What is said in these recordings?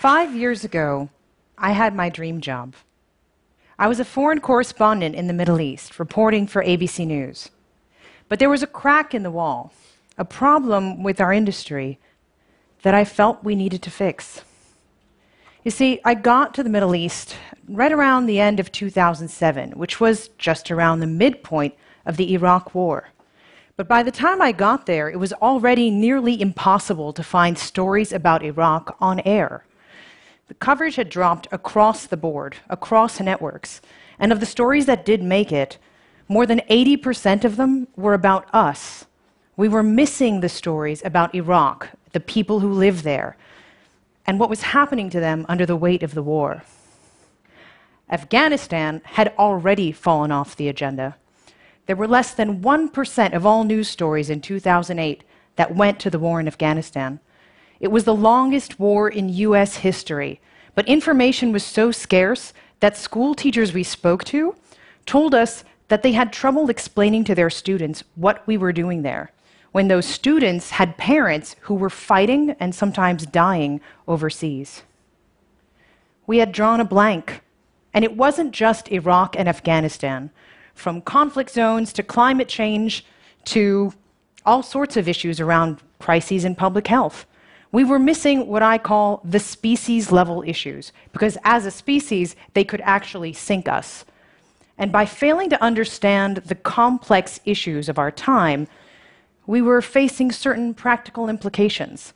5 years ago, I had my dream job. I was a foreign correspondent in the Middle East, reporting for ABC News. But there was a crack in the wall, a problem with our industry that I felt we needed to fix. You see, I got to the Middle East right around the end of 2007, which was just around the midpoint of the Iraq War. But by the time I got there, it was already nearly impossible to find stories about Iraq on air. The coverage had dropped across the board, across networks, and of the stories that did make it, more than 80% of them were about us. We were missing the stories about Iraq, the people who live there, and what was happening to them under the weight of the war. Afghanistan had already fallen off the agenda. There were less than 1% of all news stories in 2008 that went to the war in Afghanistan. It was the longest war in US history, but information was so scarce that school teachers we spoke to told us that they had trouble explaining to their students what we were doing there, when those students had parents who were fighting and sometimes dying overseas. We had drawn a blank, and it wasn't just Iraq and Afghanistan. From conflict zones to climate change to all sorts of issues around crises in public health. We were missing what I call the species-level issues, because as a species, they could actually sink us. And by failing to understand the complex issues of our time, we were facing certain practical implications.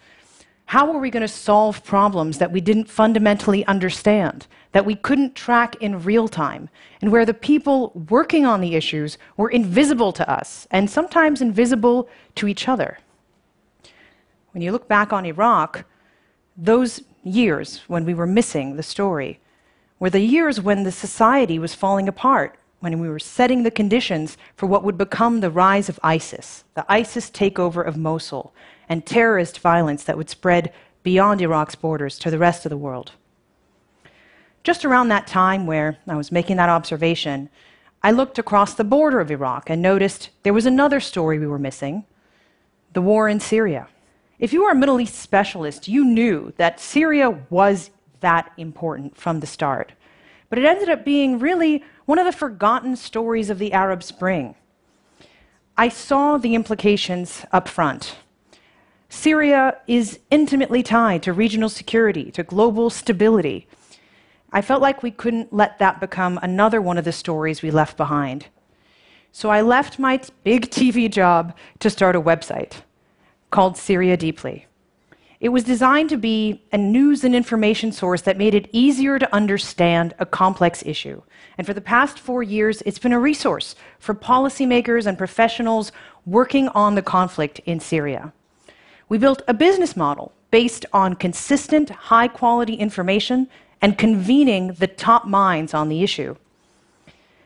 How were we going to solve problems that we didn't fundamentally understand, that we couldn't track in real time, and where the people working on the issues were invisible to us, and sometimes invisible to each other? When you look back on Iraq, those years when we were missing the story were the years when the society was falling apart, when we were setting the conditions for what would become the rise of ISIS, the ISIS takeover of Mosul, and terrorist violence that would spread beyond Iraq's borders to the rest of the world. Just around that time where I was making that observation, I looked across the border of Iraq and noticed there was another story we were missing, the war in Syria. If you were a Middle East specialist, you knew that Syria was that important from the start. But it ended up being really one of the forgotten stories of the Arab Spring. I saw the implications up front. Syria is intimately tied to regional security, to global stability. I felt like we couldn't let that become another one of the stories we left behind. So I left my big TV job to start a website called Syria Deeply. It was designed to be a news and information source that made it easier to understand a complex issue. And for the past 4 years, it's been a resource for policymakers and professionals working on the conflict in Syria. We built a business model based on consistent, high-quality information and convening the top minds on the issue.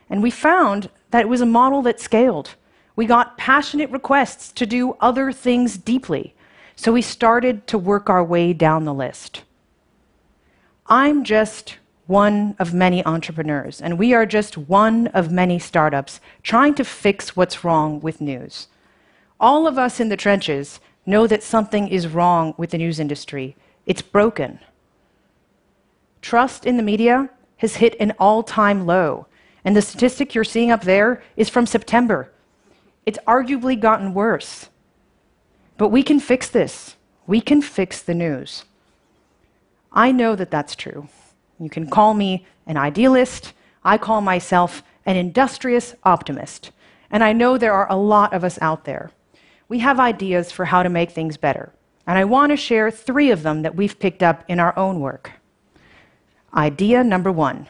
And we found that it was a model that scaled. We got passionate requests to do other things deeply, so we started to work our way down the list. I'm just one of many entrepreneurs, and we are just one of many startups trying to fix what's wrong with news. All of us in the trenches know that something is wrong with the news industry. It's broken. Trust in the media has hit an all-time low, and the statistic you're seeing up there is from September. It's arguably gotten worse. But we can fix this. We can fix the news. I know that that's true. You can call me an idealist. I call myself an industrious optimist. And I know there are a lot of us out there. We have ideas for how to make things better. And I want to share 3 of them that we've picked up in our own work. Idea number 1.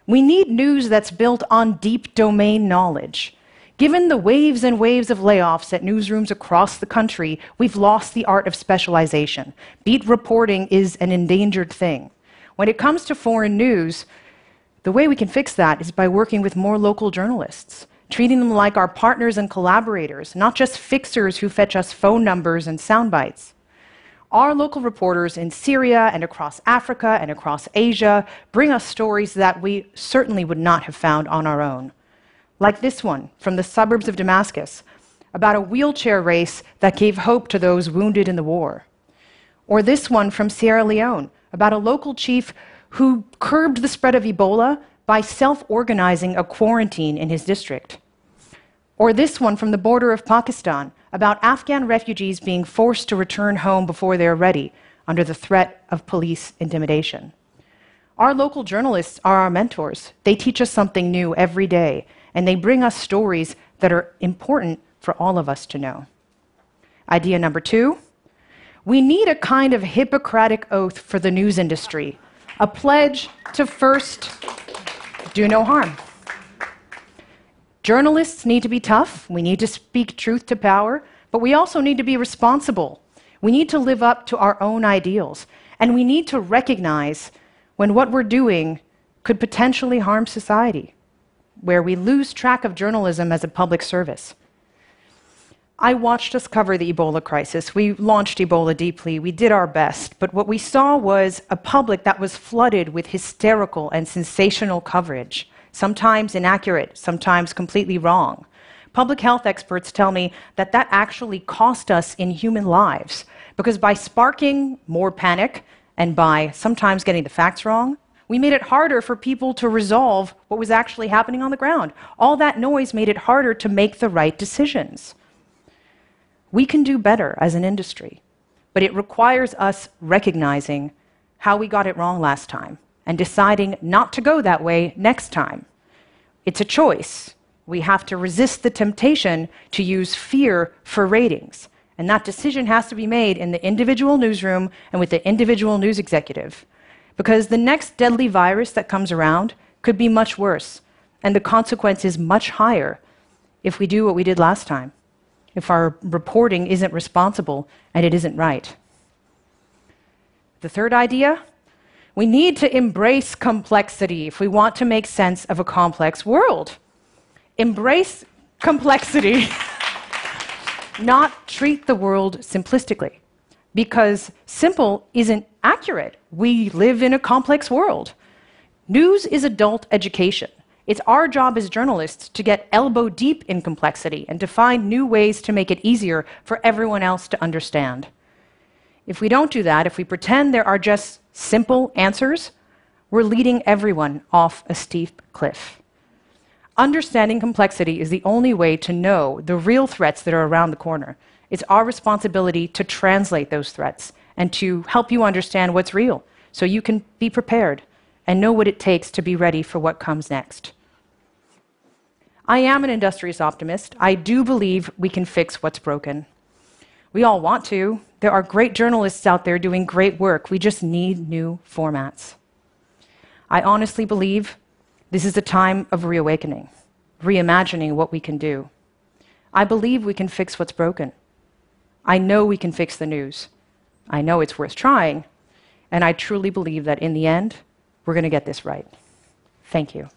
We need news that's built on deep domain knowledge. Given the waves and waves of layoffs at newsrooms across the country, we've lost the art of specialization. Beat reporting is an endangered thing. When it comes to foreign news, the way we can fix that is by working with more local journalists, treating them like our partners and collaborators, not just fixers who fetch us phone numbers and sound bites. Our local reporters in Syria and across Africa and across Asia bring us stories that we certainly would not have found on our own. Like this one from the suburbs of Damascus, about a wheelchair race that gave hope to those wounded in the war. Or this one from Sierra Leone, about a local chief who curbed the spread of Ebola by self-organizing a quarantine in his district. Or this one from the border of Pakistan about Afghan refugees being forced to return home before they're ready under the threat of police intimidation. Our local journalists are our mentors. They teach us something new every day, and they bring us stories that are important for all of us to know. Idea number 2, we need a kind of Hippocratic oath for the news industry, a pledge to first do no harm. Journalists need to be tough. We need to speak truth to power, but we also need to be responsible. We need to live up to our own ideals, and we need to recognize when what we're doing could potentially harm society, where we lose track of journalism as a public service. I watched us cover the Ebola crisis. We launched Ebola deeply. We did our best. But what we saw was a public that was flooded with hysterical and sensational coverage, sometimes inaccurate, sometimes completely wrong. Public health experts tell me that that actually cost us in human lives, because by sparking more panic and by sometimes getting the facts wrong, we made it harder for people to resolve what was actually happening on the ground. All that noise made it harder to make the right decisions. We can do better as an industry, but it requires us recognizing how we got it wrong last time and deciding not to go that way next time. It's a choice. We have to resist the temptation to use fear for ratings, and that decision has to be made in the individual newsroom and with the individual news executive, because the next deadly virus that comes around could be much worse, and the consequence is much higher if we do what we did last time, if our reporting isn't responsible and it isn't right. The third idea, we need to embrace complexity if we want to make sense of a complex world. Embrace complexity, not treat the world simplistically, because simple isn't accurate. We live in a complex world. News is adult education. It's our job as journalists to get elbow deep in complexity and to find new ways to make it easier for everyone else to understand. If we don't do that, if we pretend there are just simple answers, we're leading everyone off a steep cliff. Understanding complexity is the only way to know the real threats that are around the corner. It's our responsibility to translate those threats and to help you understand what's real so you can be prepared and know what it takes to be ready for what comes next. I am an industrious optimist. I do believe we can fix what's broken. We all want to. There are great journalists out there doing great work. We just need new formats. I honestly believe this is a time of reawakening, reimagining what we can do. I believe we can fix what's broken. I know we can fix the news. I know it's worth trying, and I truly believe that in the end, we're going to get this right. Thank you.